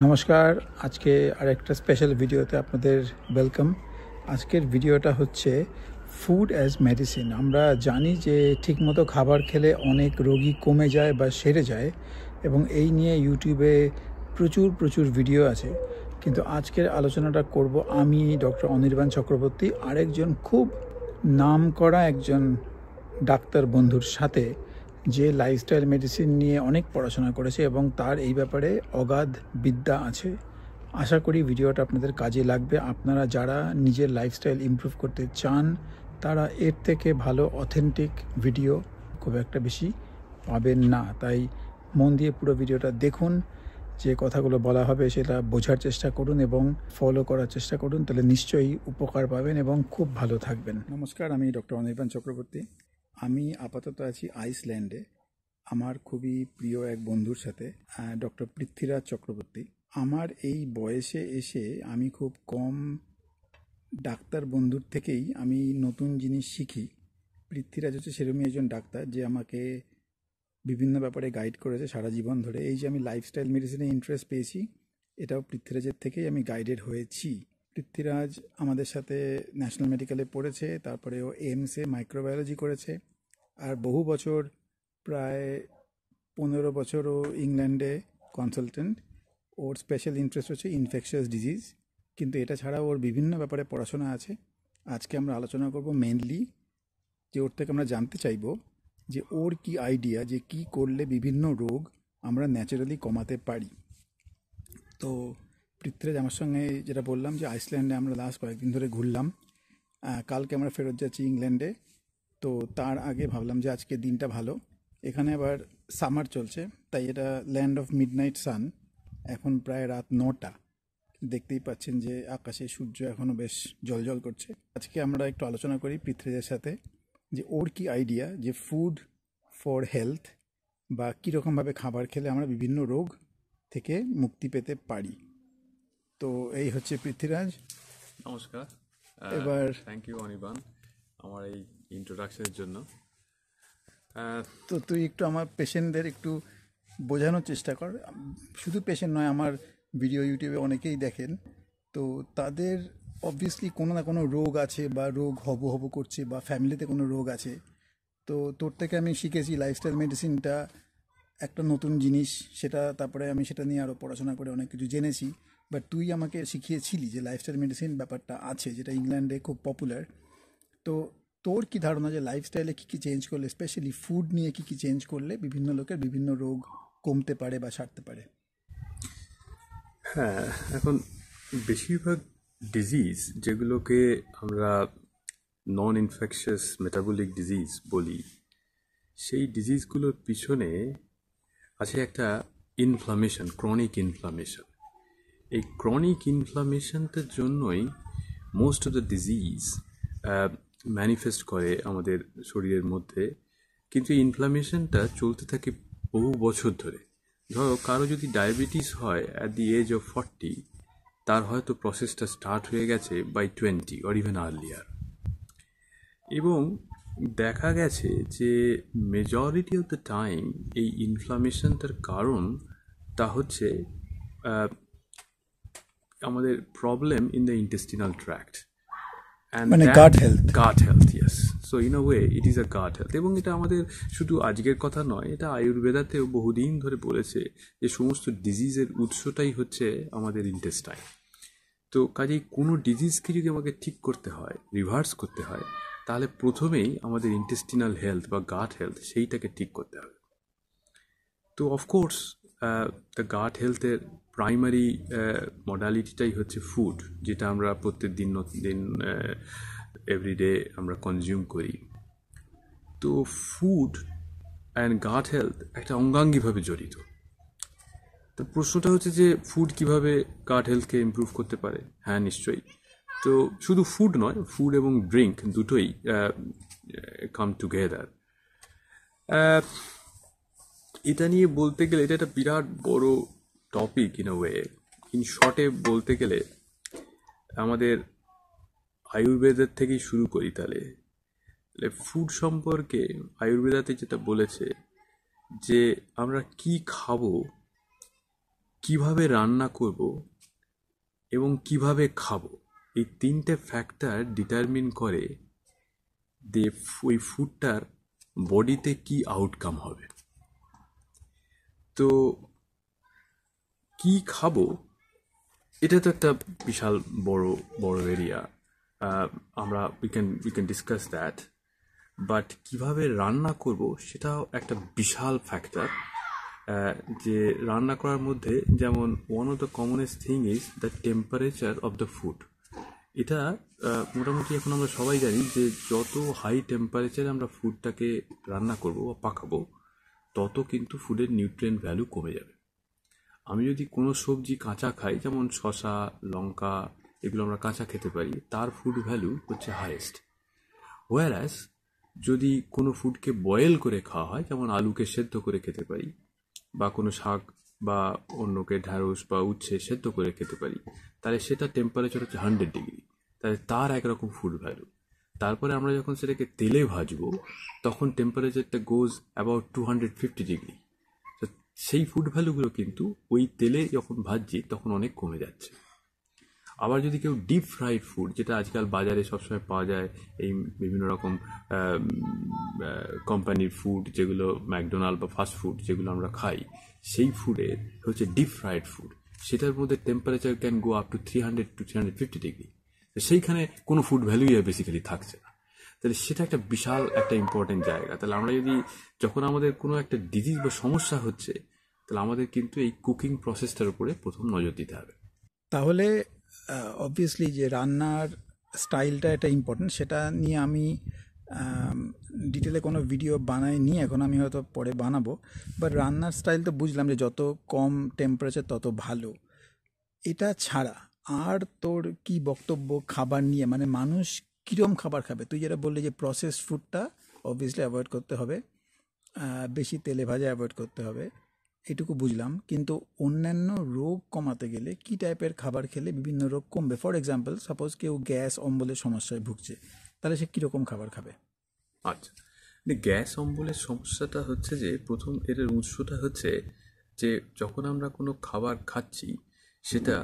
নমস্কার। আজকে আরেকটা স্পেশাল ভিডিওতে আপনাদের ওয়েলকাম। আজকের ভিডিওটা হচ্ছে ফুড অ্যাজ মেডিসিন। আমরা জানি যে ঠিকমতো খাবার খেলে অনেক রোগী কমে যায় বা সেরে যায়, এবং এই নিয়ে ইউটিউবে প্রচুর ভিডিও আছে। কিন্তু আজকের আলোচনাটা করব আমি, ডক্টর অনির্বাণ চক্রবর্তী, আরেকজন খুব নামকরা একজন ডাক্তার বন্ধুর সাথে, যে লাইফস্টাইল মেডিসিন নিয়ে অনেক পড়াশোনা করেছে এবং তার এই ব্যাপারে অগাধ বিদ্যা আছে। আশা করি ভিডিওটা আপনাদের কাজে লাগবে। আপনারা যারা নিজের লাইফস্টাইল ইমপ্রুভ করতে চান তারা এর থেকে ভালো অথেন্টিক ভিডিও খুব একটা বেশি পাবেন না। তাই মন দিয়ে পুরো ভিডিওটা দেখুন। যে কথাগুলো বলা হবে সেটা বোঝার চেষ্টা করুন এবং ফলো করার চেষ্টা করুন, তাহলে নিশ্চয়ই উপকার পাবেন এবং খুব ভালো থাকবেন। নমস্কার, আমি ডক্টর অনির্বাণ চক্রবর্তী। আমি আপাতত আছি আইসল্যান্ডে আমার খুবই প্রিয় এক বন্ধুর সাথে, ডক্টর পৃথ্বীরাজ চক্রবর্তী। আমার এই বয়সে এসে আমি খুব কম ডাক্তার বন্ধুর থেকেই আমি নতুন জিনিস শিখি। পৃথ্বীরাজ হচ্ছে সেরকমই একজন ডাক্তার যে আমাকে বিভিন্ন ব্যাপারে গাইড করেছে সারা জীবন ধরে। এই যে আমি লাইফস্টাইল মেডিসিনে ইন্টারেস্ট পেয়েছি, এটাও পৃথ্বীরাজের থেকেই আমি গাইডেড হয়েছি। পৃথ্বীরাজ আমাদের সাথে ন্যাশনাল মেডিকেলে পড়েছে, তারপরে ও এইমসে মাইক্রোবায়োলজি করেছে, আর বহু বছর, প্রায় 15 বছর ও ইংল্যান্ডে কনসালটেন্ট। ওর স্পেশাল ইন্টারেস্ট হচ্ছে ইনফেকশাস ডিজিজ, কিন্তু এটা ছাড়া ওর বিভিন্ন ব্যাপারে পড়াশোনা আছে। আজকে আমরা আলোচনা করব মেনলি যে ওর থেকে আমরা জানতে চাইব যে ওর কি আইডিয়া, যে কি করলে বিভিন্ন রোগ আমরা ন্যাচারালি কমাতে পারি। তো পৃথ্বীরাজ আমার সঙ্গে, যেটা বললাম যে আইসল্যান্ডে আমরা লাস্ট কয়েকদিন ধরে ঘুরলাম, কালকে আমরা ফেরত যাচ্ছি ইংল্যান্ডে। তো তার আগে ভাবলাম যে আজকে দিনটা ভালো, এখানে আবার সামার চলছে, তাই এটা ল্যান্ড অফ মিডনাইট সান। এখন প্রায় রাত 9টা, দেখতেই পাচ্ছেন যে আকাশে সূর্য এখনও বেশ জ্বলজ্বল করছে। আজকে আমরা একটু আলোচনা করি পৃথ্বীরাজের সাথে যে ওর কি আইডিয়া যে ফুড ফর হেলথ, বা কীরকমভাবে খাবার খেলে আমরা বিভিন্ন রোগ থেকে মুক্তি পেতে পারি। তো এই হচ্ছে পৃথ্বীরাজ। নমস্কার। এবার থ্যাংক ইউ অনির্বাণ আমার এই ইন্ট্রোডাকশনের জন্য। তো তুই একটু আমার পেশেন্টদের একটু বোঝানোর চেষ্টা কর। শুধু পেশেন্ট নয়, আমার ভিডিও ইউটিউবে অনেকেই দেখেন, তো তাদের অবভিয়াসলি কোনো না কোনো রোগ আছে, বা রোগ হব করছে, বা ফ্যামিলিতে কোনো রোগ আছে। তো তোর থেকে আমি শিখেছি লাইফস্টাইল মেডিসিনটা একটা নতুন জিনিস, সেটা তারপরে আমি সেটা নিয়ে আরও পড়াশোনা করে অনেক কিছু জেনেছি। বাট তুই আমাকে শিখিয়েছিলি যে লাইফস্টাইল মেডিসিন ব্যাপারটা আছে, যেটা ইংল্যান্ডে খুব পপুলার। তো তোর কি ধারণা যে লাইফস্টাইলে কী কী চেঞ্জ করলে, স্পেশালি ফুড নিয়ে কী কী চেঞ্জ করলে বিভিন্ন লোকের বিভিন্ন রোগ কমতে পারে বা সারতে পারে? হ্যাঁ, এখন বেশিরভাগ ডিজিজ যেগুলোকে আমরা নন ইনফেকশাস মেটাবলিক ডিজিজ বলি, সেই ডিজিজগুলোর পিছনে আছে একটা ইনফ্লামেশন, ক্রনিক ইনফ্লামেশন। এই ক্রনিক ইনফ্লামেশনটার জন্যই most of the disease manifest করে আমাদের শরীরের মধ্যে। কিন্তু এই ইনফ্লামেশনটা চলতে থাকে বহু বছর ধরে। ধরো কারো যদি ডায়াবেটিস হয় অ্যাট দি এজ অফ 40, তার হয়তো প্রসেসটা স্টার্ট হয়ে গেছে বাই 20 অর ইভেন আর্লিয়ার। এবং দেখা গেছে যে মেজরিটি অফ দ্য টাইম এই ইনফ্লামেশনটার কারণ তা হচ্ছে আমাদের problem in the intestinal tract, মানে gut health. Gut health, yes. So in a way it is a gut health. এবং এটা আমাদের শুধু আজকের কথা নয়, এটা আয়ুর্বেদাতেও বহুদিন ধরে বলেছে যে সমস্ত ডিজিজের উৎসটাই হচ্ছে আমাদের ইন্টেস্টাইন। তো কাজেই কোনো ডিজিজকে যদি আমাকে ঠিক করতে হয়, রিভার্স করতে হয়, তাহলে প্রথমেই আমাদের ইন্টেস্টিনাল হেলথ বা গাট হেলথ সেইটাকে ঠিক করতে হবে। তো অফকোর্স দ্য গাট হেলথের প্রাইমারি মডালিটিটাই হচ্ছে ফুড, যেটা আমরা প্রত্যেক দিন এভরিডে আমরা কনজিউম করি। তো ফুড অ্যান্ড গাট হেলথ একটা অঙ্গাঙ্গিভাবে জড়িত। তো প্রশ্নটা হচ্ছে যে ফুড কিভাবে গাট হেলথকে ইমপ্রুভ করতে পারে? হ্যাঁ, নিশ্চয়ই। তো শুধু ফুড নয়, ফুড এবং ড্রিঙ্ক দুটোই কাম টুগেদার। এটা নিয়ে বলতে গেলে এটা একটা বিরাট বড় topic in a way. In শর্টে বলতে গেলে আমাদের আয়ুর্বেদের থেকেই শুরু করি। তাহলে ফুড সম্পর্কে আয়ুর্বেদাতে যেটা বলেছে যে আমরা কি খাবো, কিভাবে রান্না করব এবং কিভাবে খাবো, এই তিনটে ফ্যাক্টর ডিটারমিন করে যে ওই ফুডটার বডিতে কি আউটকাম হবে। তো কি খাবো, এটা তো একটা বিশাল বড় বড় এরিয়া। আমরা we can discuss that, but কিভাবে রান্না করব সেটাও একটা বিশাল ফ্যাক্টর। যে রান্না করার মধ্যে যেমন one of the commonest thing is the temperature of the food. এটা মোটামুটি এখন আমরা সবাই জানি যে যত হাই টেম্পারেচারে আমরা ফুডটাকে রান্না করব বা পাকাবো, তত কিন্তু ফুডের নিউট্রিয়েন্ট ভ্যালু কমে যাবে। আমি যদি কোনো সবজি কাঁচা খাই, যেমন শসা, লঙ্কা, এগুলো আমরা কাঁচা খেতে পারি, তার ফুড ভ্যালু হচ্ছে হাইয়েস্ট। হোয়ারাস যদি কোনো ফুডকে বয়েল করে খাওয়া হয়, যেমন আলুকে সেদ্ধ করে খেতে পারি, বা কোনো শাক বা অন্যকে ঢ্যাঁড়স বা উচ্ছে সেদ্ধ করে খেতে পারি, তাহলে সেটা টেম্পারেচার হচ্ছে 100 ডিগ্রি, তাহলে তার একরকম ফুড ভ্যালু। তারপরে আমরা যখন সেটাকে তেলে ভাজবো, তখন টেম্পারেচারটা গোজ অ্যাবাউট 250 ডিগ্রি। তো সেই ফুড ভ্যালুগুলো কিন্তু ওই তেলে যখন ভাজছি তখন অনেক কমে যাচ্ছে। আবার যদি কেউ ডিপ ফ্রাইড ফুড, যেটা আজকাল বাজারে সবসময় পাওয়া যায়, এই বিভিন্ন রকম কোম্পানির ফুড, যেগুলো ম্যাকডোনাল্ড বা ফাস্ট ফুড যেগুলো আমরা খাই, সেই ফুডের হচ্ছে ডিপ ফ্রাইড ফুড, সেটার মধ্যে temperature can go up to 300 to 350 degree. তো সেইখানে কোনো ফুড ভ্যালুই বেসিক্যালি থাকছে না। তাহলে সেটা একটা বিশাল একটা ইম্পর্টেন্ট জায়গা। তাহলে আমরা যদি, যখন আমাদের কোনো একটা ডিজিজ বা সমস্যা হচ্ছে, তাহলে আমাদের কিন্তু এই কুকিং প্রসেসটার উপরে প্রথম নজর দিতে হবে। তাহলে অবভিয়াসলি যে রান্নার স্টাইলটা এটা ইম্পর্টেন্ট, সেটা নিয়ে আমি ডিটেলে কোনো ভিডিও বানাইনি, এখন আমি হয়তো পরে বানাবো। বাট রান্নার স্টাইল তো বুঝলাম যে যত কম টেম্পারেচার তত ভালো। এটা ছাড়া আর তোর কি বক্তব্য খাবার নিয়ে? মানে মানুষ কীরকম খাবার খাবে? তুই যেটা বললি যে প্রসেসড ফুডটা অবভিয়াসলি অ্যাভয়েড করতে হবে, বেশি তেলে ভাজা অ্যাভয়েড করতে হবে, এটুকু বুঝলাম। কিন্তু অন্যান্য রোগ কমাতে গেলে কি টাইপের খাবার খেলে বিভিন্ন রোগ কমবে? ফর এক্সাম্পল, সাপোজ কেউ গ্যাস অম্বলের সমস্যায় ভুগছে, তাহলে সে কীরকম খাবার খাবে? আচ্ছা, গ্যাস অম্বলের সমস্যাটা হচ্ছে যে প্রথম এর উৎসটা হচ্ছে যে যখন আমরা কোনো খাবার খাচ্ছি, সেটা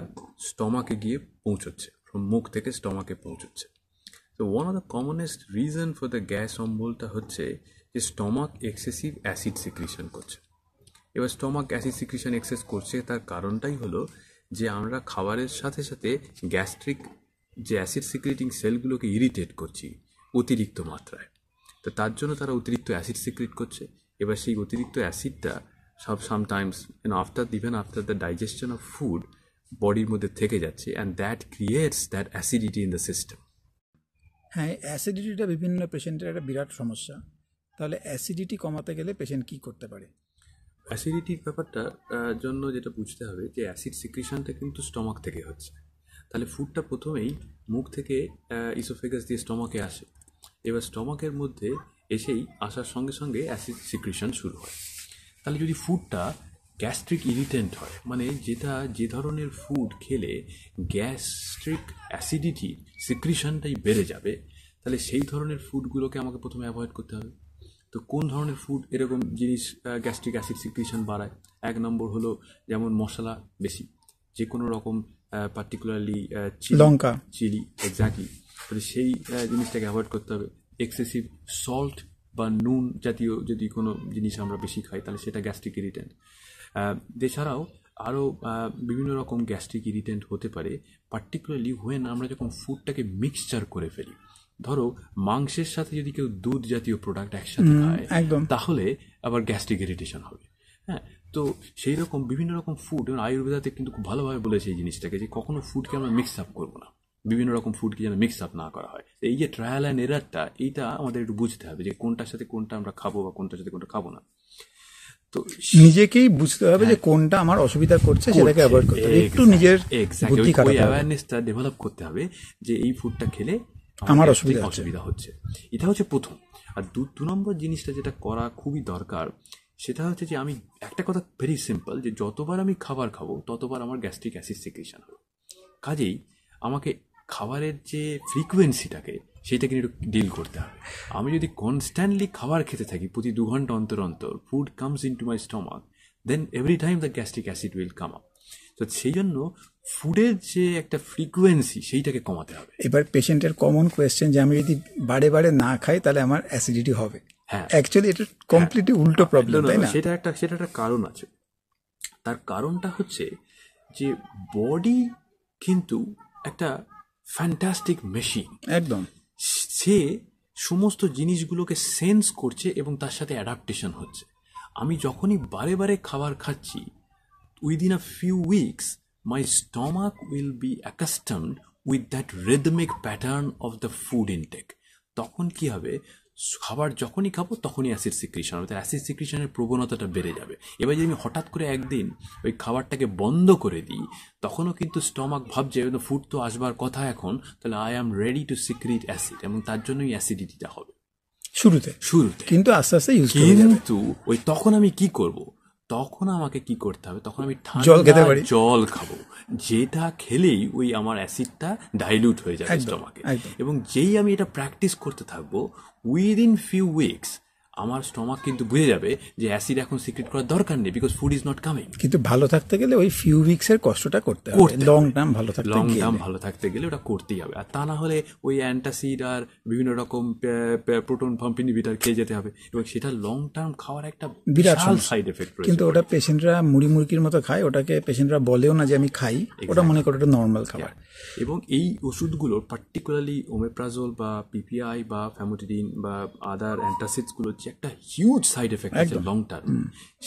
স্টমাকে গিয়ে পৌঁছচ্ছে, মুখ থেকে স্টমাকে পৌঁছচ্ছে। তো one of the commonest reason for the gas অম্বলটা হচ্ছে যে স্টমাক এক্সেসিভ অ্যাসিড সিক্রিশন করছে। এবার স্টমাক অ্যাসিড সিক্রিশন এক্সেস করছে, তার কারণটাই হলো যে আমরা খাবারের সাথে সাথে গ্যাস্ট্রিক যে অ্যাসিড সিক্রেটিং সেলগুলোকে ইরিটেট করছি অতিরিক্ত মাত্রায়। তো তার জন্য তারা অতিরিক্ত অ্যাসিড সিক্রেট করছে। এবার সেই অতিরিক্ত অ্যাসিডটা sometimes even after the digestion of food বডির মধ্যে থেকে যাচ্ছে, and that creates that acidity in the system. হ্যাঁ, অ্যাসিডিটিটা বিভিন্ন পেশেন্টের একটা বিরাট সমস্যা। তাহলে অ্যাসিডিটি কমাতে গেলে পেশেন্ট কি করতে পারে? অ্যাসিডিটির ব্যাপারটা জন্য যেটা বুঝতে হবে যে অ্যাসিড সিক্রিশনটা কিন্তু স্টমাক থেকে হচ্ছে। তাহলে ফুডটা প্রথমেই মুখ থেকে ইসোফেগাস দিয়ে স্টমাকে আসে। এবার স্টমাকের মধ্যে এসেই আসার সঙ্গে সঙ্গে অ্যাসিড সিক্রিশন শুরু হয়। তাহলে যদি ফুডটা গ্যাস্ট্রিক ইরিটেন্ট হয়, মানে যে ধরনের ফুড খেলে গ্যাস্ট্রিক অ্যাসিডিটি সিক্রিশনটাই বেড়ে যাবে, তাহলে সেই ধরনের ফুডগুলোকে আমাকে প্রথমে অ্যাভয়েড করতে হবে। তো কোন ধরনের ফুড এরকম জিনিস গ্যাস্ট্রিক অ্যাসিড সিক্রিশন বাড়ায়? এক নম্বর হলো যেমন মশলা বেশি, যে কোনো রকম পার্টিকুলারলি লঙ্কা, চিলি, এক্স্যাক্টলি। তাহলে সেই জিনিসটাকে অ্যাভয়েড করতে হবে। এক্সেসিভ সল্ট বা নুন জাতীয় যদি কোনো জিনিস আমরা বেশি খাই, তাহলে সেটা গ্যাস্ট্রিক ইরিটেন্ট। এছাড়াও আরও বিভিন্ন রকম গ্যাস্ট্রিক ইরিটেন্ট হতে পারে, পার্টিকুলারলি হোয়েন আমরা যখন ফুডটাকে মিক্সচার করে ফেলি। ধরো মাংসের সাথে যদি কেউ দুধ জাতীয় প্রোডাক্ট একসাথে খায়, তাহলে আবার গ্যাস্ট্রিক ইরিটেশন হবে। হ্যাঁ, তো সেই রকম বিভিন্ন রকম ফুড, আয়ুর্বেদাতে কিন্তু খুব ভালোভাবে বলেছে এই জিনিসটাকে, যে কখনো ফুডকে আমরা মিক্স আপ করবো না, বিভিন্ন রকম ফুডকে যেন মিক্স আপ না করা হয়। এই যে ট্রায়াল অ্যান্ড এরারটা, এইটা আমাদের একটু বুঝতে হবে যে কোনটার সাথে কোনটা আমরা খাবো বা কোনটার সাথে কোনটা খাবো না। তো নিজেকেই বুঝতে হবে যে কোনটা আমার অসুবিধা করছে, সেটাকে অ্যাভয়েড করতে হবে। একটু নিজের বুদ্ধি খাটাতে হবে, অ্যাওয়ারনেসটা ডেভেলপ করতে হবে যে এই ফুডটা খেলে আমার অসুবিধা হচ্ছে। এটা হচ্ছে প্রথম। আর দু নম্বর জিনিসটা যেটা করা খুবই দরকার, সেটা হচ্ছে যে আমি একটা কথা ভেরি সিম্পল, যে যতবার আমি খাবার খাবো ততবার আমার গ্যাস্ট্রিক অ্যাসিড সিক্রেশন হবে। কাজেই আমাকে খাবারের যে ফ্রিকোয়েন্সিটাকে, সেইটাকে একটু ডিল করতে হবে। আমি যদি কনস্ট্যান্টলি খাবার খেতে থাকি, প্রতি 2 ঘন্টা অন্তর অন্তর food comes into my stomach, then every time the gastric acid will come up. তো সেই জন্য ফুডের যে একটা ফ্রিকোয়েন্সি সেইটাকে কমাতে হবে। এবার পেশেন্টের কমন কোয়েশ্চেন যে আমি যদি বারে বারে না খাই তাহলে আমার অ্যাসিডিটি হবে। হ্যাঁ, অ্যাকচুয়ালি এটা কমপ্লিটলি উল্টো প্রবলেম, তাই না? সেটা একটা কারণ আছে। তার কারণটা হচ্ছে যে বডি কিন্তু একটা ফ্যান্টাস্টিক মেশিন। একদম। সে সমস্ত জিনিসগুলোকে সেন্স করছে এবং তার সাথে অ্যাডাপ্টেশন হচ্ছে। আমি যখনই বারে বারে খাবার খাচ্ছি, within a few weeks my stomach will be accustomed with that rhythmic pattern of the food intake. তখন কি হবে, খাবার যখনই খাবো তখনই অ্যাসিড সিক্রিশন হবে, অ্যাসিড সিক্রিশনের প্রবণতাটা বেড়ে যাবে। এবার যদি আমি হঠাৎ করে একদিন ওই খাবারটাকে বন্ধ করে দিই, তখনও কিন্তু স্টমাক ভাবছে ফুড তো আসবার কথা এখন, তাহলে I am ready to secrete acid, এবং তার জন্যই অ্যাসিডিটিটা হবে শুরুতে, কিন্তু আস্তে আস্তে ইউজ হয়ে যাবে। কিন্তু ওই তখন আমি কি করব, তখন আমাকে কি করতে হবে, তখন আমি জল খেতে পারি, জল খাবো, যেটা খেলেই ওই আমার অ্যাসিডটা ডাইলিউট হয়ে যাবে স্টমাকে। এবং যেই আমি এটা প্র্যাকটিস করতে থাকবো, উইদিন ফিউ উইকস আমার স্টমাক কিন্তু বুঝে যাবে যে অ্যাসিড এখন সিক্রেট করার দরকার নেই, because food is not coming. কিন্তু ভালো থাকতে গেলে ওই ফিউ উইকস এর কষ্টটা করতে হবে, লং টার্ম ভালো থাকতে গেলে ওটা করতেই হবে। আর তা না হলে ওই অ্যান্টাসিড আর বিভিন্ন রকম প্রোটন পাম্প ইনহিবিটর খেয়ে যেতে হবে, এবং সেটা লং টার্ম খাওয়ার একটা বিশাল সাইড এফেক্ট রয়েছে। কিন্তু ওটা পেশেন্টরা মুড়ির মতো খায়, ওটাকে পেশেন্টরা বলেও না যে আমি খাই, ওটা মনে করে ওটা নর্মাল খাবার। এবং এই ওষুধগুলোর পার্টিকুলারলি ওমেপ্রাজোল বা পিপিআই বা ফ্যামোটিডিন বা আদার অ্যান্টাসিডসগুলোর যে একটা হিউজ সাইড এফেক্ট আছে লং টার্ম,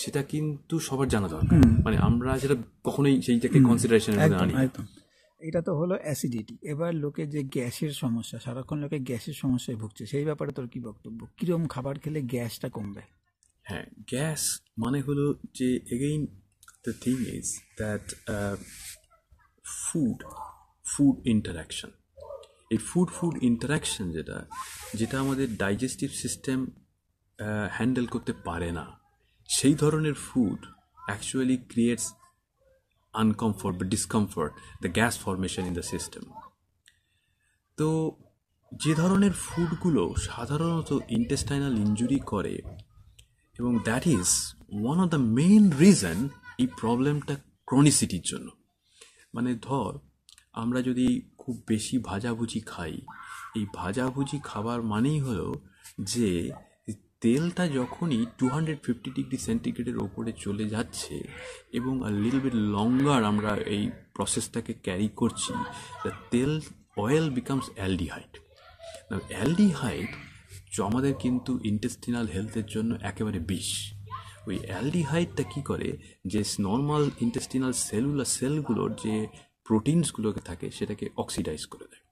সেটা কিন্তু সবার জানা দরকার। মানে আমরা যেটা কখনোই সেইটাকে কনসিডারেশনে আনি। এটা তো হলো অ্যাসিডিটি। এবার লোকে যে গ্যাসের সমস্যা, সারাক্ষণ লোকে গ্যাসের সমস্যায় ভুগছে, সেই ব্যাপারে তোর কি বক্তব্য? কিরকম খাবার খেলে গ্যাসটা কমবে? হ্যাঁ, গ্যাস মানে হলো যে again the thing is that food interaction, এই ফুড ইন্টারাকশন যেটা আমাদের ডাইজেস্টিভ সিস্টেম হ্যান্ডেল করতে পারে না, সেই ধরনের ফুড অ্যাকচুয়ালি ক্রিয়েটস আনকমফর্ট বা discomfort, the gas formation in the system. তো যে ধরনের ফুডগুলো সাধারণত ইন্টেস্টাইনাল ইনজুরি করে, এবং that is one of the main reason এই প্রবলেমটা ক্রনিসিটির জন্য। মানে ধর, আমরা যদি খুব বেশি ভাজাভুজি খাই, এই ভাজাভুজি খাবার মানেই হলো যে তেলটা যখনই 250 ডিগ্রি সেন্টিগ্রেডের ওপরে চলে যাচ্ছে এবং লিটল বিট লঙ্গার আমরা এই প্রসেসটাকে ক্যারি করছি, অয়েল বিকামস অ্যালডিহাইড। অ্যালডিহাইড আমাদের কিন্তু ইন্টেস্টিনাল হেলথের জন্য একেবারে বিষ। ওই অ্যালডিহাইডটা কী করে, যে নর্মাল ইন্টেস্টিনাল সেলগুলোর যে প্রোটিনসগুলোকে থাকে সেটাকে অক্সিডাইজ করে দেয়,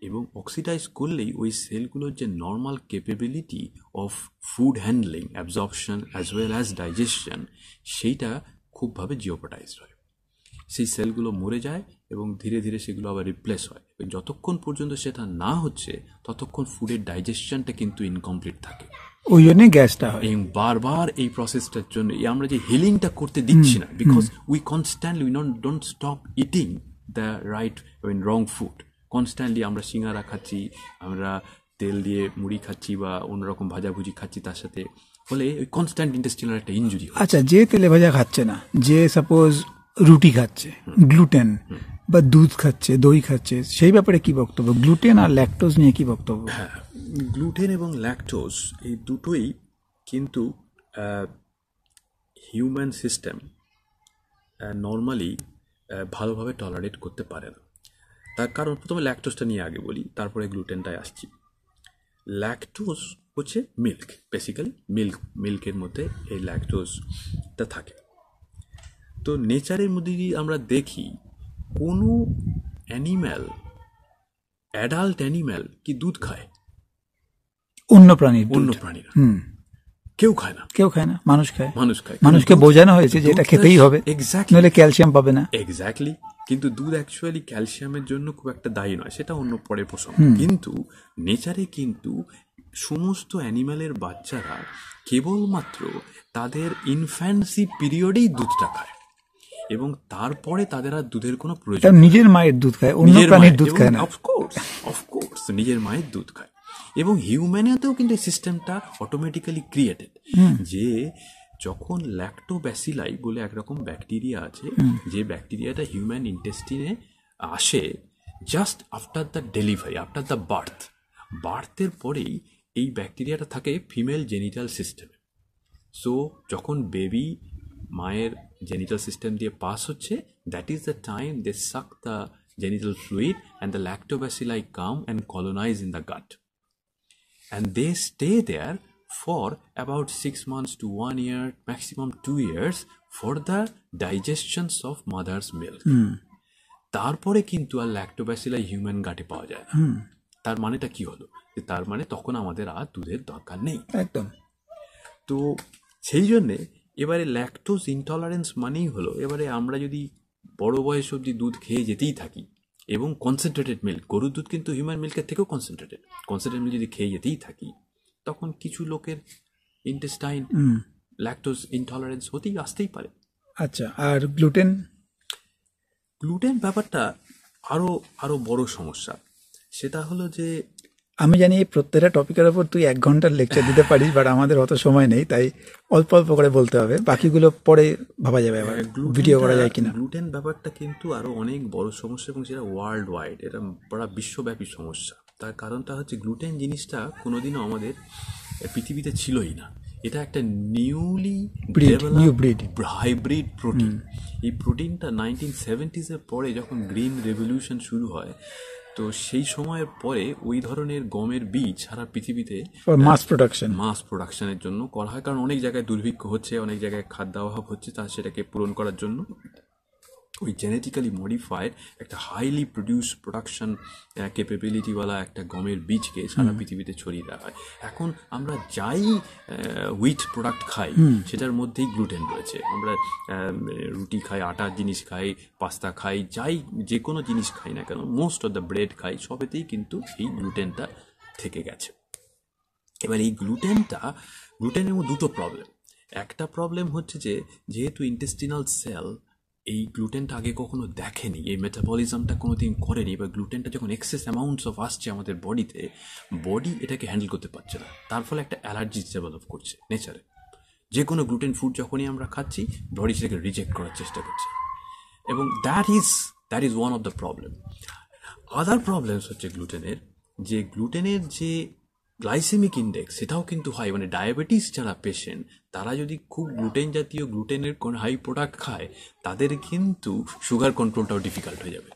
এবং অক্সিডাইজ করলেই ওই সেলগুলোর যে normal capability of food handling, absorption as well as digestion, সেইটা খুবভাবে জিওপটাইজড হয়। সেই সেলগুলো মরে যায় এবং ধীরে ধীরে সেগুলো আবার রিপ্লেস হয়। যতক্ষণ পর্যন্ত সেটা না হচ্ছে ততক্ষণ ফুডের ডাইজেশনটা কিন্তু ইনকমপ্লিট থাকে, ওই জন্য গ্যাসটা হয়। এবং বারবার এই প্রসেসটার জন্য আমরা যে হিলিংটা করতে দিচ্ছি না, because we constantly don't stop eating the right wrong food. Constantly আমরা সিঙ্গারা খাচ্ছি, আমরা তেল দিয়ে মুড়ি খাচ্ছি বা অন্যরকম ভাজাভুজি খাচ্ছি, তার সাথে ফলে ওই কনস্ট্যান্ট ইন্টেস্টিনাল একটা ইনজুরি। আচ্ছা, যে তেলে ভাজা খাচ্ছে না, যে সাপোজ রুটি খাচ্ছে, গ্লুটেন বা দুধ খাচ্ছে, দই খাচ্ছে, সেই ব্যাপারে কি বক্তব্য? গ্লুটেন আর ল্যাকটোজ নিয়ে কি বক্তব্য? হ্যাঁ, গ্লুটেন এবং ল্যাকটোজ এই দুটোই কিন্তু হিউম্যান সিস্টেম নর্মালি ভালোভাবে টলারেট করতে পারে না। তার কারণ, প্রথমে ল্যাকটোজটা নিয়ে আগে বলি, তারপরে গ্লুটেনটায় আসছি। ল্যাকটোজ হচ্ছে মিল্ক, বেসিক্যালি মিল্কের মধ্যে এই ল্যাকটোজটা থাকে। তো নেচারের মধ্যে যদি আমরা দেখি, কোনো অ্যাডাল্ট অ্যানিম্যাল কি দুধ খায়? অন্য প্রাণীরা কেউ খায় না, মানুষ খায়। মানুষকে বোঝানো হয়েছে যে এটা খেতেই হবে, নইলে ক্যালসিয়াম পাবে না। এক্স্যাক্টলি। কিন্তু দুধ অ্যাকচুয়ালি ক্যালসিয়ামের জন্য খুব একটা দায়ী নয়, সেটা অন্য পরে প্রসঙ্গ। কিন্তু নেচারে কিন্তু সমস্ত অ্যানিম্যালের বাচ্চারা কেবলমাত্র তাদের ইনফ্যান্সি পিরিয়ডেই দুধটা খায়, এবং তারপরে তাদের আর দুধের কোনো প্রয়োজন। নিজের মায়ের দুধ খায়, অন্য প্রাণীর দুধ খায় না। অফকোর্স নিজের মায়ের দুধ খায়। এবং হিউম্যানেতেও কিন্তু এই সিস্টেমটা অটোমেটিক্যালি ক্রিয়েটেড, যে যখন ল্যাক্টোব্যাসিলাই বলে একরকম ব্যাকটেরিয়া আছে, যে ব্যাকটেরিয়াটা হিউম্যান ইন্টেস্টিনে আসে just after the delivery, after the বার্থের পরেই এই ব্যাকটেরিয়াটা থাকে ফিমেল জেনিটাল সিস্টেমে। সো যখন বেবি মায়ের জেনিটাল সিস্টেম দিয়ে পাস হচ্ছে, that is the time they suck the genital fluid and the lactobacilli come and colonize in the gut, and they stay there for about 6 months to 1 year, maximum 2 years, for the digestions of mother's milk. তারপরে কিন্তু আর ল্যাক্টোব্যাসিলাই human গাটে পাওয়া যায় না। তার মানেটা কি হলো, যে তার মানে তখন আমাদের আর দুধের দরকার নেই একদম। তো সেই জন্যে এবারে ল্যাকটোজ ইনটলারেন্স মানেই হলো, এবারে আমরা যদি বড় বয়স অবধি দুধ খেয়ে যেতেই থাকি এবং কনসেন্ট্রেটেড মিল্ক, গরুর দুধ কিন্তু হিউম্যান মিল্কের থেকেও কনসেন্ট্রেটেড মিল্ক যদি খেয়ে যেতেই থাকি, তখন কিছু লোকের ইন্টেস্টাইন ল্যাকটোজ ইনটলারেন্স হতেই আসতেই পারে। আচ্ছা, আর গ্লুটেন ব্যাপারটা আরো বড় সমস্যা। সেটা হলো যে আমি জানি এই প্রত্যেকটা টপিকের ওপর তুই 1 ঘন্টার লেকচার দিতে পারিস, বাট আমাদের অত সময় নেই, তাই অল্প অল্প করে বলতে হবে, বাকিগুলো পরে ভাবা যাবে আবার ভিডিও করা যায় কিনা। গ্লুটেন ব্যাপারটা কিন্তু আরো অনেক বড় সমস্যা এবং সেটা ওয়ার্ল্ড ওয়াইড, এটা বড় বিশ্বব্যাপী সমস্যা। তার কারণটা হচ্ছে গ্লুটেন জিনিসটা কোনোদিনও আমাদের পৃথিবীতে ছিলই না। এটা একটা নিউলি হাইব্রিড প্রোটিন। এই প্রোটিনটা 1970s পরে যখন গ্রিন রেভলিউশন শুরু হয়, তো সেই সময়ের পরে ওই ধরনের গমের বীজ সারা পৃথিবীতে মাস প্রোডাকশনের জন্য করা হয়। কারণ অনেক জায়গায় দুর্ভিক্ষ হচ্ছে, অনেক জায়গায় খাদ্য অভাব হচ্ছে, তা সেটাকে পূরণ করার জন্য ওই জেনেটিক্যালি মডিফাইড একটা হাইলি প্রোডাকশন ক্যাপাবিলিটিওয়ালা একটা গমের বীজকে সারা পৃথিবীতে ছড়িয়ে দেওয়া হয়। এখন আমরা যাই হুইট প্রোডাক্ট খাই সেটার মধ্যেই গ্লুটেন রয়েছে। আমরা রুটি খাই, আটার জিনিস খাই, পাস্তা খাই, যাই যে কোনো জিনিস খাই না কেন, মোস্ট অফ দ্য ব্রেড খাই, সবেতেই কিন্তু এই গ্লুটেনটা থেকে গেছে। এবার এই গ্লুটেনের দুটো প্রবলেম। একটা প্রবলেম হচ্ছে যে যেহেতু ইন্টেস্টিনাল সেল এই গ্লুটেনটা আগে কখনো দেখেনি, এই মেটাবলিজমটা কোনোদিন করেনি, বা গ্লুটেনটা যখন এক্সেস অ্যামাউন্টস অফ আসছে আমাদের বডিতে, বডি এটাকে হ্যান্ডেল করতে পারছে না, তার ফলে একটা অ্যালার্জি ডেভেলপ করছে নেচারে। যে কোনো গ্লুটেন ফুড যখনই আমরা খাচ্ছি, বডি সেটাকে রিজেক্ট করার চেষ্টা করছে, এবং that is one of the problem. Other problems হচ্ছে গ্লুটেনের যে গ্লাইসেমিক ইন্ডেক্স, সেটাও কিন্তু হাই। মানে ডায়াবেটিস যারা পেশেন্ট, তারা যদি খুব গ্লুটেন জাতীয় গ্লুটেনের কোন হাই প্রোডাক্ট খায়, তাদের কিন্তু সুগার কন্ট্রোলটাও ডিফিকাল্ট হয়ে যাবে।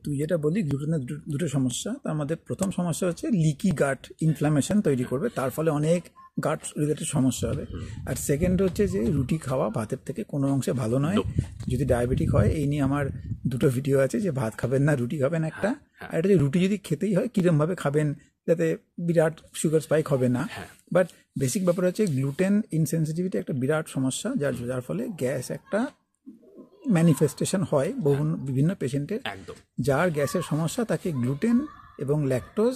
তুই যেটা বলি গ্লুটেনের দুটো সমস্যা, তার মধ্যে প্রথম সমস্যা হচ্ছে লিকি গাট ইনফ্লামেশন তৈরি করবে, তার ফলে অনেক গাট রিলেটেড সমস্যা হবে। আর সেকেন্ড হচ্ছে যে রুটি খাওয়া ভাতের থেকে কোনো অংশে ভালো নয় যদি ডায়াবেটিক হয়। এই নিয়ে আমার 2টো ভিডিও আছে, যে ভাত খাবেন না রুটি খাবেন একটা, আর এটা যে রুটি যদি খেতেই হয় কিরমভাবে খাবেন যাতে বিরাট সুগার স্পাইক হবে না। বাট বেসিক ব্যাপার হচ্ছে গ্লুটেন ইনসেনসিটিভিটি একটা বিরাট সমস্যা, যার ফলে গ্যাস একটা ম্যানিফেস্টেশন হয় বিভিন্ন পেশেন্টের। যার গ্যাসের সমস্যা তাকে গ্লুটেন এবং ল্যাকটোজ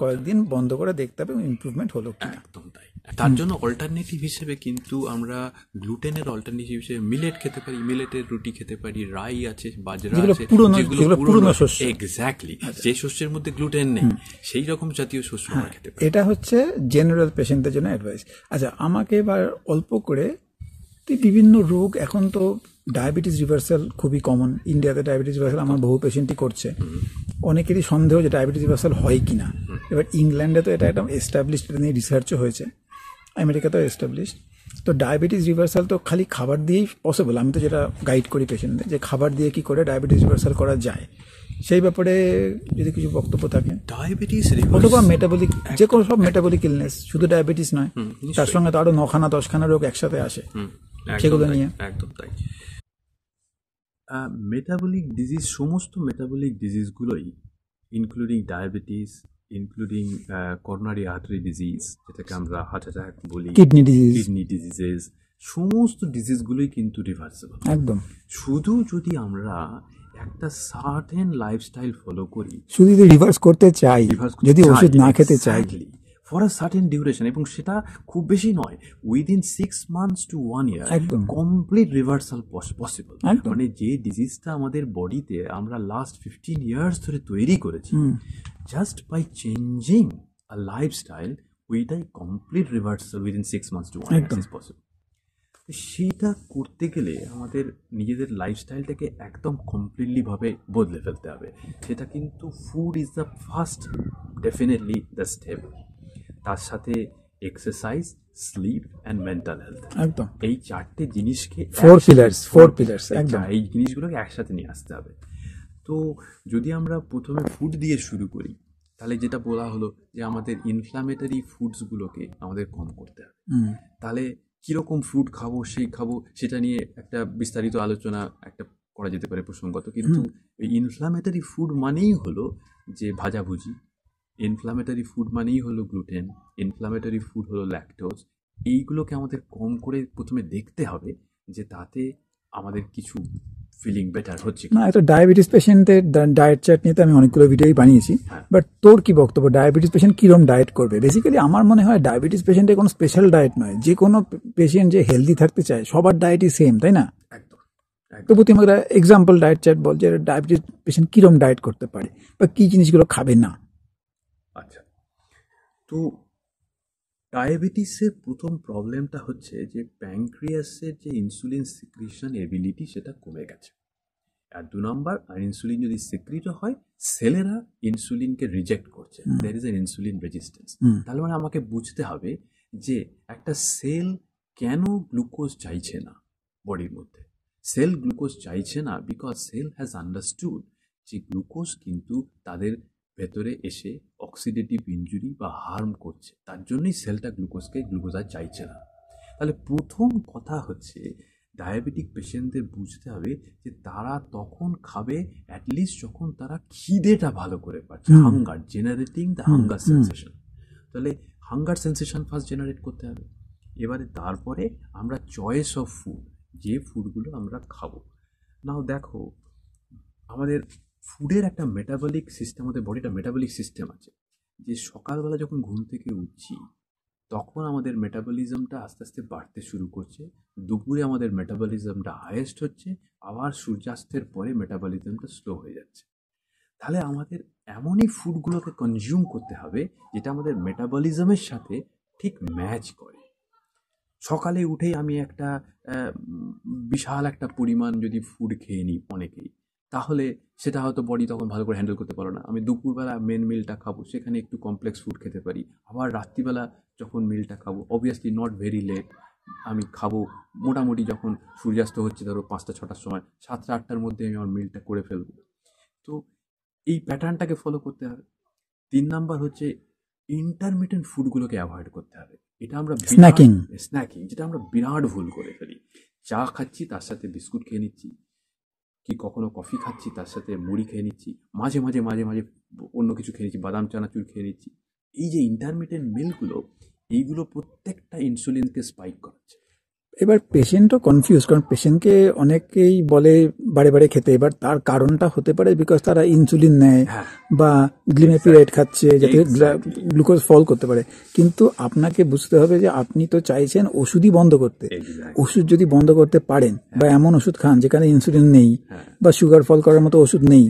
কয়েকদিন বন্ধ করে দেখতে হবে ইমপ্রুভমেন্ট হলো কি। একদম তাই। তার জন্য অল্টারনেটিভ হিসেবে কিন্তু আমরা গ্লুটেনের অল্টারনেটিভ হিসেবে মিলেট খেতে পারি, মিলেটের রুটি খেতে পারি, রাই আছে, বাজরা আছে, যেগুলো পুরনো শস্য, এক্স্যাক্টলি যে শস্যের মধ্যে গ্লুটেন নেই, সেই রকম জাতীয় শস্য আমরা খেতে পারি। এটা হচ্ছে জেনারেল পেশেন্টদের জন্য অ্যাডভাইস। আচ্ছা, আমাকে এবার অল্প করে বিভিন্ন রোগ, এখন তো ডায়াবেটিস রিভার্সাল খুবই কমন ইন্ডিয়াতে। ডায়াবেটিস রিভার্সাল আমার বহু পেশেন্টই করছে। অনেকেরই সন্দেহ যে ডায়াবেটিস রিভার্সাল হয় কি না। এবার ইংল্যান্ডে তো এটা একটা এস্টাবলিশড, এটা নিয়ে রিসার্চও হয়েছে, আমেরিকাতেও এস্টাবলিশড। তো ডায়াবেটিস রিভার্সাল তো খালি খাবার দিয়েই পসিবল। আমি তো যেটা গাইড করি পেশেন্টদের, যে খাবার দিয়ে কি করে ডায়াবেটিস রিভার্সাল করা যায়, সেই ব্যাপারে যদি কিছু বক্তব্য থাকে। ডায়াবেটিস অথবা মেটাবলিক, যে কোনো সব মেটাবলিক ইলনেস, শুধু ডায়াবেটিস নয়, তার সঙ্গে তো আরো 9খানা 10খানা রোগ একসাথে আসে, সেগুলো নিয়ে। একদম তাই। মেটাবলিক ডিজিজ, সমস্ত মেটাবলিক ডিজিজগুলোই, including diabetes, including coronary artery disease, যেটাকে আমরা হার্ট অ্যাটাক বলি, কিডনি ডিজিজেস, সমস্ত ডিজিজগুলোই কিন্তু রিভার্সেবল। একদম। শুধু যদি আমরা একটা সার্টেন লাইফস্টাইল ফলো করি, শুধু যদি রিভার্স করতে চাই, যদি ওষুধ না খেতে চাই ফর আ সার্টেন ডিউরেশন, এবং সেটা খুব বেশি নয়, within 6 months to 1 year, complete reversal possible. মানে যে ডিজিজটা আমাদের বডিতে আমরা লাস্ট 15 years ধরে তৈরি করেছি, just by changing a lifestyle, ওইটাই complete reversal within 6 months to 1 year is possible. সেইটা করতে গেলে আমাদের নিজেদের লাইফস্টাইলটাকে একদম কমপ্লিটলিভাবে বদলে ফেলতে হবে। সেটা কিন্তু food is the first definitely the step. তার সাথে exercise, sleep and mental health, একদম এই চারটে জিনিসকে ফোর পিলার্স একদম এই জিনিসগুলোকে একসাথে নিয়ে আসতে হবে। তো যদি আমরা প্রথমে ফুড দিয়ে শুরু করি, তাহলে যেটা বলা হলো যে আমাদের ইনফ্ল্যামেটরি ফুডসগুলোকে আমাদের কম করতে হবে। তাহলে কীরকম ফুড খাবো সেটা নিয়ে একটা বিস্তারিত আলোচনা একটা করা যেতে পারে প্রসঙ্গত। কিন্তু এই ইনফ্ল্যামেটরি ফুড মানেই হলো যে ভাজাভুজি, ইনফ্ল্যামেটরি ফুড মানেই হলো গ্লুটেন, ইনফ্ল্যামেটরি ফুড হলো ল্যাকটোজ। এইগুলোকে আমাদের কম করে প্রথমে দেখতে হবে যে তাতে আমাদের কিছু ফিলিং বেটার হচ্ছে না। একটা ডায়াবেটিস পেশেন্টের ডায়েট চার্ট নিয়ে তো আমি অনেকগুলো ভিডিওই বানিয়েছি, বাট তোর কি বক্তব্য? ডায়াবেটিস পেশেন্ট কিরকম ডায়েট করবে? বেসিক্যালি আমার মনে হয় ডায়াবেটিস পেশেন্টের কোনো স্পেশাল ডায়েট নয়, যে কোনো পেশেন্ট যে হেলদি থাকতে চায় সবার ডায়েটই সেম, তাই না? একদম। তবু তুই আমাকে এক্সাম্পল ডায়েট চার্ট বল, যে ডায়াবেটিস পেশেন্ট কিরকম ডায়েট করতে পারে বা কি জিনিসগুলো খাবে না। আচ্ছা, তো ডায়াবেটিসের প্রথম প্রবলেমটা হচ্ছে যে প্যানক্রিয়াসের যে ইনসুলিন সিক্রিশন এবিলিটি সেটা কমে গেছে। আর 2 নম্বর, আর ইনসুলিন যদি সিক্রিট হয়, সেলেরা ইনসুলিনকে রিজেক্ট করছে, there is an insulin resistance. তাহলে মানে আমাকে বুঝতে হবে যে একটা সেল কেন গ্লুকোজ চাইছে না বডির মধ্যে। সেল গ্লুকোজ চাইছে না বিকজ সেল হ্যাজ আন্ডারস্টুড যে গ্লুকোজ কিন্তু তাদের ভেতরে এসে অক্সিডেটিভ ইনজুরি বা হার্ম করছে, তার জন্যই সেলটা গ্লুকোজ আর চাইছে না। তাহলে প্রথম কথা হচ্ছে ডায়াবেটিক পেশেন্টদের বুঝতে হবে যে তারা তখন খাবে অ্যাটলিস্ট যখন তারা খিদেটা ভালো করে পাচ্ছে, hunger, generating the hunger sensation. তাহলে হাঙ্গার সেন্সেশন ফার্স্ট জেনারেট করতে হবে। এবারে তারপরে আমরা চয়েস অফ ফুড, যে ফুডগুলো আমরা খাবো। নাও দেখো, আমাদের ফুডের একটা মেটাবলিক সিস্টেম, আমাদের বডিটা মেটাবলিক সিস্টেম আছে, যে সকালবেলা যখন ঘুম থেকে উঠছি তখন আমাদের মেটাবলিজমটা আস্তে আস্তে বাড়তে শুরু করছে, দুপুরে আমাদের মেটাবলিজমটা হাইয়েস্ট হচ্ছে, আবার সূর্যাস্তের পরে মেটাবলিজমটা স্লো হয়ে যাচ্ছে। তাহলে আমাদের এমনই ফুডগুলোকে কনজিউম করতে হবে যেটা আমাদের মেটাবলিজমের সাথে ঠিক ম্যাচ করে। সকালে উঠেই আমি একটা বিশাল একটা পরিমাণ যদি ফুড খেয়ে নিই অনেকেই, তাহলে সেটা হয়তো বডি তখন ভালো করে হ্যান্ডেল করতে পারো না। আমি দুপুরবেলা মেন মিলটা খাবো, সেখানে একটু কমপ্লেক্স ফুড খেতে পারি। আবার রাত্রিবেলা যখন মিলটা খাবো, অবভিয়াসলি নট ভেরি লেট, আমি খাবো মোটামুটি যখন সূর্যাস্ত হচ্ছে, ধরো 5টা-6টার সময়, 7টা-8টার মধ্যে আমি আমার মিলটা করে ফেলবো। তো এই প্যাটার্নটাকে ফলো করতে হবে। 3 নাম্বার হচ্ছে ইন্টারমিটেন্ট ফুডগুলোকে অ্যাভয়েড করতে হবে। এটা আমরা স্ন্যাকিং, যেটা আমরা বিরাট ভুল করে ফেলি। চা খাচ্ছি, তার সাথে বিস্কুট খেয়ে নিচ্ছি, কি কখনো কফি খাচ্ছি, তার সাথে মুড়ি খেয়ে নিচ্ছি, মাঝে মাঝে অন্য কিছু খেয়ে নিচ্ছি, বাদাম চানাচুর খেয়ে নিচ্ছি। এই যে ইন্টারমিটেন্ট মিলগুলো, এইগুলো প্রত্যেকটা ইনসুলিনকে স্পাইক করাচ্ছে। এবার পেশেন্টও কনফিউজ, কারণ পেশেন্টকে অনেকেই বলে বারে বারে খেতে, এবার তার কারণটা হতে পারে বিকজ তারা ইনসুলিন নেয় বা গ্লিমেপিরাইড খাচ্ছে যাতে গ্লুকোজ ফল করতে পারে। কিন্তু আপনাকে বুঝতে হবে যে আপনি তো চাইছেন ওষুধই বন্ধ করতে। ওষুধ যদি বন্ধ করতে পারেন বা এমন ওষুধ খান যেখানে ইনসুলিন নেই বা সুগার ফল করার মতো ওষুধ নেই,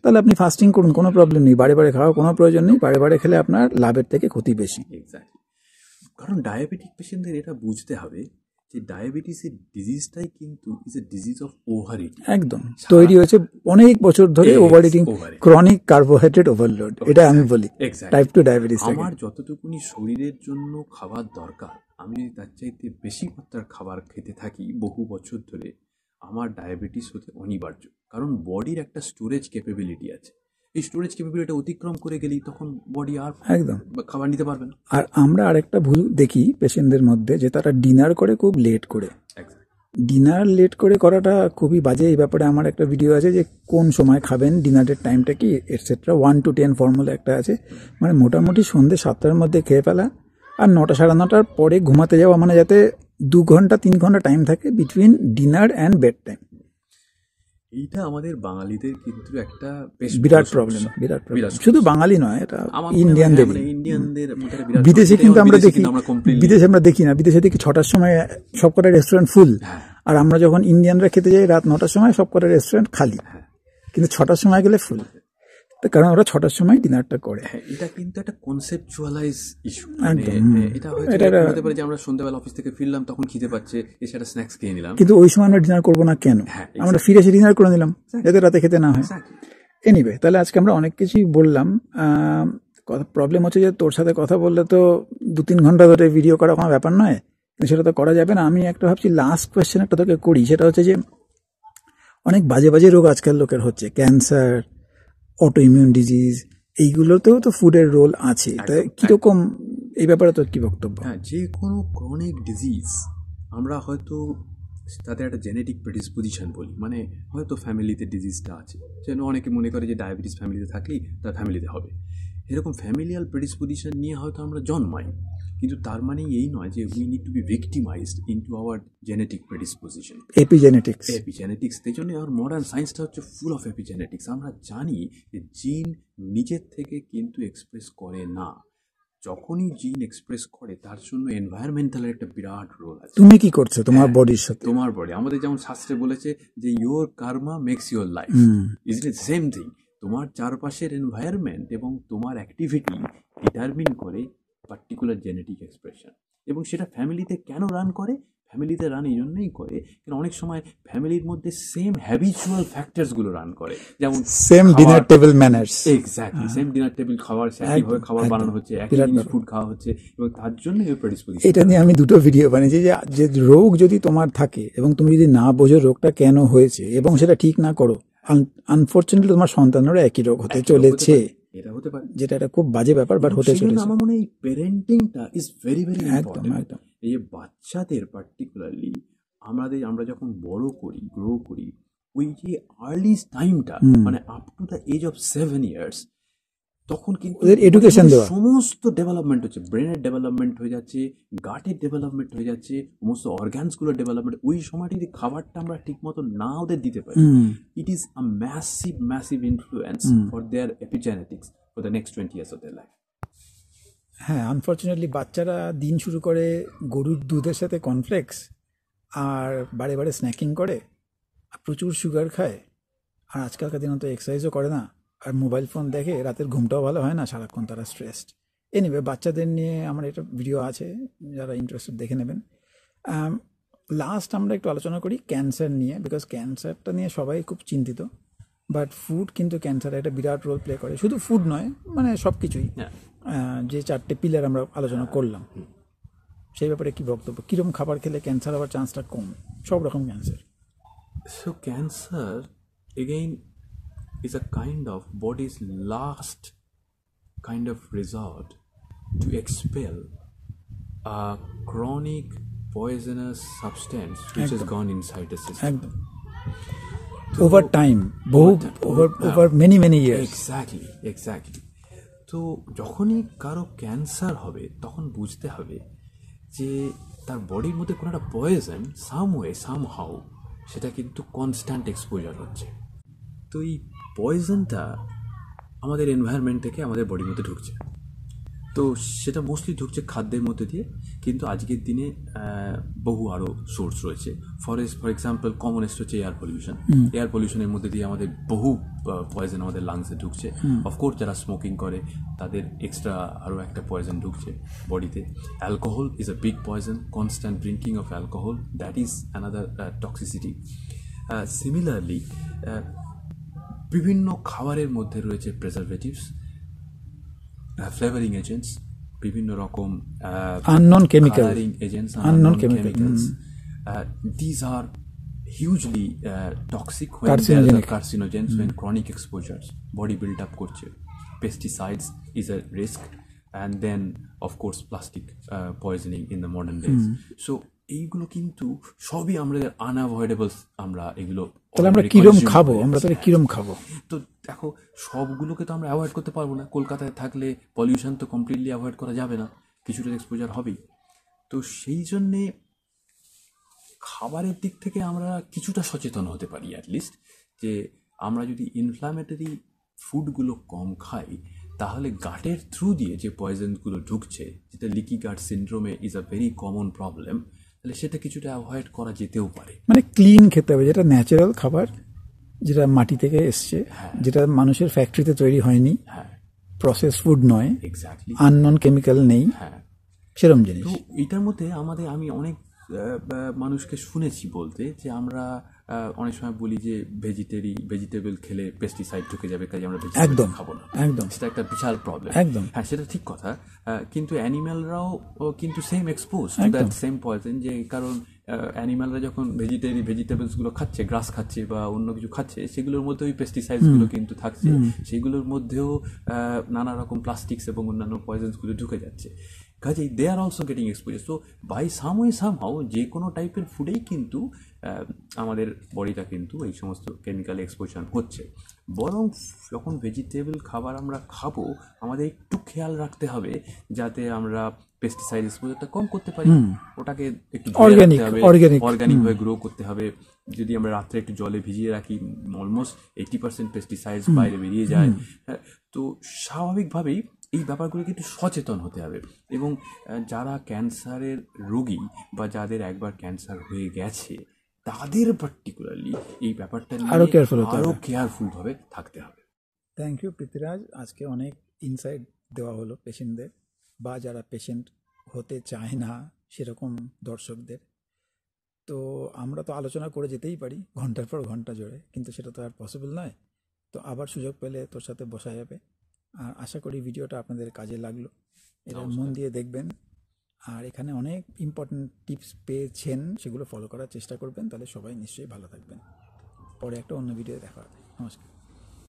তাহলে আপনি ফাস্টিং করুন, কোনো প্রবলেম নেই। বারে বারে খাওয়ার কোনো প্রয়োজন নেই, বারে বারে খেলে আপনার লাভের থেকে ক্ষতি বেশি। কারণ ডায়াবেটিক পেশেন্টদের এটা বুঝতে হবে যে ডায়াবেটিসের ডিজিজটাই কিন্তু is a disease of over eating. একদম তৈরি হয়েছে অনেক বছর ধরে over eating, chronic carbohydrate overload, এটা আমি বলি টাইপ 2 ডায়াবেটিস। আমার যতটুকুনি শরীরের জন্য খাবার দরকার, আমি যদি তার চাইতে বেশি মাত্রার খাবার খেতে থাকি বহু বছর ধরে, আমার ডায়াবেটিস হতে অনিবার্য। কারণ বডির একটা স্টোরেজ ক্যাপাবিলিটি আছে, এই স্টোরেজ ক্যাপাবিলিটি অতিক্রম করে গেলেই তখন বডি আর একদম খাবার নিতে পারবে না। আর আমরা আরেকটা ভুল দেখি পেশেন্টদের মধ্যে, যে তারা ডিনার করে খুব লেট করে। ডিনার লেট করে করাটা খুবই বাজে। এই ব্যাপারে আমার একটা ভিডিও আছে যে কোন সময় খাবেন, ডিনারের টাইমটা কি এটসেট্রা, 1 to 10 ফর্মুলা একটা আছে। মানে মোটামুটি সন্ধ্যে 7টার মধ্যে খেয়ে ফেলা, আর 9টা সাড়ে 9টার পরে ঘুমাতে যাওয়া, মানে যাতে 2 ঘন্টা 3 ঘন্টা টাইম থাকে between dinner and bed time. এইটা আমাদের বাঙালিদের কিন্তু একটা বিরাট প্রবলেম। শুধু বাঙালি নয়, এটা ইন্ডিয়ানদের। বিদেশে কিন্তু আমরা দেখি, বিদেশে আমরা দেখি না, বিদেশে দেখি 6টার সময় সবকটা রেস্টুরেন্ট ফুল, আর আমরা যখন ইন্ডিয়ানরা খেতে যাই রাত 9টার সময় সবকটা রেস্টুরেন্ট খালি, কিন্তু 6টার সময় গেলে ফুল। কারণ ওরা 6টার সময় ডিনারটা করে। হ্যাঁ, এটা কিন্তু একটা কনসেপচুয়ালাইজ ইস্যু। মানে এটা হতে পারে যে আমরা সন্ধ্যাবেলা অফিস থেকে ফিরলাম, তখন খিদে পাচ্ছে, এসে একটা স্ন্যাক্স খেয়ে নিলাম, কিন্তু ওই সময় আমরা ডিনার করবো না কেন? আমরা ফিরে এসে ডিনার করে নিলাম যাতে রাতে খেতে না হয়। এনিওয়ে, তাহলে আজকে আমরা অনেক কিছুই বললাম। প্রবলেম হচ্ছে যে তোর সাথে কথা বললে তো 2-3 ঘন্টা ধরে ভিডিও করা কোনো ব্যাপার নয়, সেটা তো করা যাবে না। আমি একটা ভাবছি লাস্ট কোয়েশ্চেন একটা তোকে করি, সেটা হচ্ছে যে অনেক বাজে বাজে রোগ আজকাল লোকের হচ্ছে, ক্যান্সার, অটো ইমিউন ডিজিজ, এইগুলোতেও তো ফুডের রোল আছে। তাই কিরকম এই ব্যাপারে তোর কি বক্তব্য? হ্যাঁ, যে কোনো ক্রনিক ডিজিজ আমরা হয়তো তাদের একটা জেনেটিক প্রেডিসপোজিশন বলি, মানে হয়তো ফ্যামিলিতে ডিজিজটা আছে, যেন অনেকে মনে করে যে ডায়াবেটিস ফ্যামিলিতে থাকলেই তার ফ্যামিলিতে হবে। এরকম ফ্যামিলিয়াল প্রেডিসপোজিশন নিয়ে হয়তো আমরা জন্মাই, কিন্তু তার মানে এই নয় যে we need to be victimised into our genetic predisposition, epigenetics. সেই জন্য আর মডার্ন সায়েন্সটা হচ্ছে ফুল অফ এপিজেনেটিক্স। আমরা জানি যে জিন নিজের থেকে কিন্তু এক্সপ্রেস করে না, যখনই জিন এক্সপ্রেস করে তার জন্য এনভায়রনমেন্টালের একটা বিরাট রোল আছে। তুমি কি করছো তোমার বডির সাথে? তোমার বডি, আমাদের যেমন শাস্ত্রে বলেছে যে your karma makes your life, is it same thing. তোমার চারপাশের এনভায়রনমেন্ট এবং তোমার অ্যাক্টিভিটি ডিটারমিন করে পার্টিকুলার জেনেটিক এক্সপ্রেশন। এবং সেটা ফ্যামিলিতে কেন রান করে? ফ্যামিলিতে রান এই জন্যই করে কারণ অনেক সময় ফ্যামিলির মধ্যে সেম হ্যাবিচুয়াল ফ্যাক্টরসগুলো রান করে, যেমন same dinner table manners. Exactly, same dinner table খাবার, একইভাবে খাবার বানানো হচ্ছে, একই জিনিস ফুড খাওয়া হচ্ছে, এবং তার জন্য এই প্রেডিসপোজিশন। এটা নিয়ে আমি 2টো ভিডিও বানিয়েছি, যে রোগ যদি তোমার থাকে এবং তুমি যদি না বোঝো রোগটা কেন হয়েছে এবং সেটা ঠিক না করো, আনফরচুনেটলি তোমার সন্তানেরও একই রোগ হতে চলেছে। এটা হতে পারে, যেটা একটা খুব বাজে ব্যাপার, বাট হতে চলেছে। আমার মনে হয় পেরেন্টিংটা ইজ ভেরি ভেরি ইম্পর্টেন্ট। এই বাচ্চাদের পার্টিকুলারলি আমরা যখন বড় করি, গ্রো করি, ওই যে আর্লি টাইমটা, মানে up to the age of 7 years, তখন কিন্তু এডুকেশন দেওয়া, সমস্ত ডেভেলপমেন্ট হচ্ছে, ব্রেনের ডেভেলপমেন্ট হয়ে যাচ্ছে, গাটের ডেভেলপমেন্ট হয়ে যাচ্ছে, সমস্ত অর্গানসগুলোর ডেভেলপমেন্ট। ওই সময়টা যদি খাবারটা আমরা ঠিক মতো না ওদের দিতে পারি, ইট is a massive influence for their epigenetics for the next 20 years of their life. হ্যাঁ, আনফর্চুনেটলি বাচ্চারা দিন শুরু করে গরুর দুধের সাথে কর্নফ্লেক্স, আর বারে বারে স্ন্যাকিং করে, প্রচুর সুগার খায়, আর আজকালকার দিনে তো এক্সারসাইজও করে না, আর মোবাইল ফোন দেখে, রাতের ঘুমটাও ভালো হয় না, সারাক্ষণ তারা স্ট্রেসড। এনিওয়ে, বাচ্চাদের নিয়ে আমার একটা ভিডিও আছে, যারা ইন্টারেস্টেড দেখে নেবেন। লাস্ট আমরা একটু আলোচনা করি ক্যান্সার নিয়ে, বিকজ ক্যান্সারটা নিয়ে সবাই খুব চিন্তিত, বাট ফুড কিন্তু ক্যান্সারে একটা বিরাট রোল প্লে করে। শুধু ফুড নয়, মানে সব কিছুই। যে 4টে পিলার আমরা আলোচনা করলাম, সেই ব্যাপারে কি বক্তব্য? কিরকম খাবার খেলে ক্যান্সার হওয়ার চান্সটা কম? সব রকম cancer. So cancer again is a kind of body's last kind of resort to expel a chronic poisonous substance which has gone inside the system. Over time, over many years. Exactly. তো যখনই কারো cancer হবে তখন বুঝতে হবে যে তার বডির মধ্যে কোনো একটা পয়জন সামহাউ সেটা কিন্তু কনস্ট্যান্ট এক্সপোজার হচ্ছে। তো এই পয়জনটা আমাদের এনভায়রনমেন্ট থেকে আমাদের বডির মধ্যে ঢুকছে, তো সেটা মোস্টলি ঢুকছে খাদ্যের মধ্যে দিয়ে। কিন্তু আজকের দিনে বহু আরও সোর্স রয়েছে। ফর এক্সাম্পল কমনেস্ট হচ্ছে এয়ার পলিউশনের মধ্যে দিয়ে আমাদের বহু পয়জন আমাদের লাংসে ঢুকছে। অফকোর্স যারা স্মোকিং করে তাদের এক্সট্রা আরও একটা পয়জন ঢুকছে বডিতে। Alcohol is a big poison, constant drinking of alcohol, that is another toxicity. Similarly বিভিন্ন খাবারের মধ্যে রয়েছে প্রেজারভেটিভস, ফ্লেভারিং এজেন্টস, বিভিন্ন রকম unknown chemical agents, unknown chemicals. These are hugely toxic when there are carcinogens, when chronic exposures body build up করছে. Pesticides is a risk, and then of course plastic poisoning in the modern days. So এইগুলো কিন্তু সবই আমরা unavoidable. আমরা এগুলো তাহলে আমরা কিরম খাবো? তো দেখো, সবগুলোকে তো আমরা অ্যাভয়েড করতে পারবো না। কলকাতায় থাকলে পলিউশন তো কমপ্লিটলি অ্যাভয়েড করা যাবে না, কিছুটা এক্সপোজার হবেই। তো সেই জন্যে খাবারের দিক থেকে আমরা কিছুটা সচেতন হতে পারি অ্যাটলিস্ট, যে আমরা যদি ইনফ্ল্যামেটরি ফুডগুলো কম খাই তাহলে গাটের থ্রু দিয়ে যে পয়জনগুলো ঢুকছে, যেটা লিকি গাট সিন্ড্রোমে is a very common problem, তাহলে সেটা কিছুটা অ্যাভয়েড করা যেতেও পারে। মানে ক্লিন খেতে হবে, যেটা ন্যাচারাল খাবার, যেটা মাটি থেকে এসছে, হ্যাঁ। যেটা মানুষের ফ্যাক্টরিতে তৈরি হয়নি, হ্যাঁ, প্রসেস ফুড নয়, এক্স্যাক্টলি। আননন কেমিক্যাল নেই, হ্যাঁ, সেরকম জিনিস। তো এটার মধ্যে আমি অনেক মানুষকে শুনেছি বলতে যে আমরা অনেক সময় বলি যে ভেজিটেবল খেলে পেস্টিসাইড ঢুকে যাবে, কাজে আমরা একদম ভেজিটেবল খাবো না। একদম সেটা একটা বিশাল প্রবলেম। একদম হ্যাঁ, সেটা ঠিক কথা। কিন্তু অ্যানিম্যালরাও কিন্তু same expose to that same poison, যে কারণ অ্যানিম্যালরা যখন ভেজিটেবলসগুলো খাচ্ছে, গ্রাস খাচ্ছে বা অন্য কিছু খাচ্ছে, সেগুলোর মধ্যে ওই পেস্টিসাইডসগুলো কিন্তু থাকছে, সেগুলোর মধ্যেও নানা রকম প্লাস্টিক্স এবং অন্যান্য পয়জনসগুলো ঢুকে যাচ্ছে। কাজেই they are also getting exposure. So by some way somehow যে কোনো টাইপের ফুডেই কিন্তু আমাদের বডিটা কিন্তু এই সমস্ত কেমিক্যাল এক্সপোজার হচ্ছে। বরং যখন ভেজিটেবল খাবার আমরা খাবো, আমাদের একটু খেয়াল রাখতে হবে যাতে আমরা পেস্টিসাইড এক্সপোজারটা কম করতে পারি। ওটাকে একটু অর্গানিক অর্গানিকভাবে গ্রো করতে হবে। যদি আমরা রাত্রে একটু জলে ভিজিয়ে রাখি, অলমোস্ট 80% পেস্টিসাইডস বাইরে বেরিয়ে যায়। হ্যাঁ, তো স্বাভাবিকভাবেই এই ব্যাপারগুলো কিন্তু সচেতন হতে হবে। এবং যারা ক্যান্সারের রোগী বা যাদের একবার ক্যান্সার হয়ে গেছে, তাদের পার্টিকুলারলি এই ব্যাপারটা নিয়ে আরো কেয়ারফুলভাবে থাকতে হবে। থ্যাংক ইউ পৃথ্বীরাজ, আজকে অনেক ইনসাইট দেওয়া হলো পেশেন্টদের বা যারা পেশেন্ট হতে চায় না সেরকম দর্শকদের। তো আমরা তো আলোচনা করে যেতেই পারি ঘন্টার পর ঘন্টা জুড়ে, কিন্তু সেটা তো আর পসিবল নয়। তো আবার সুযোগ পেলে তোর সাথে বসা যাবে। আর আশা করি ভিডিওটা আপনাদের কাজে লাগলো, এটা মন দিয়ে দেখবেন। আর এখানে অনেক ইম্পর্টেন্ট টিপস পেয়েছেন, সেগুলো ফলো করার চেষ্টা করবেন, তাহলে সবাই নিশ্চয়ই ভালো থাকবেন। পরে একটা অন্য ভিডিও দেখা হবে। নমস্কার।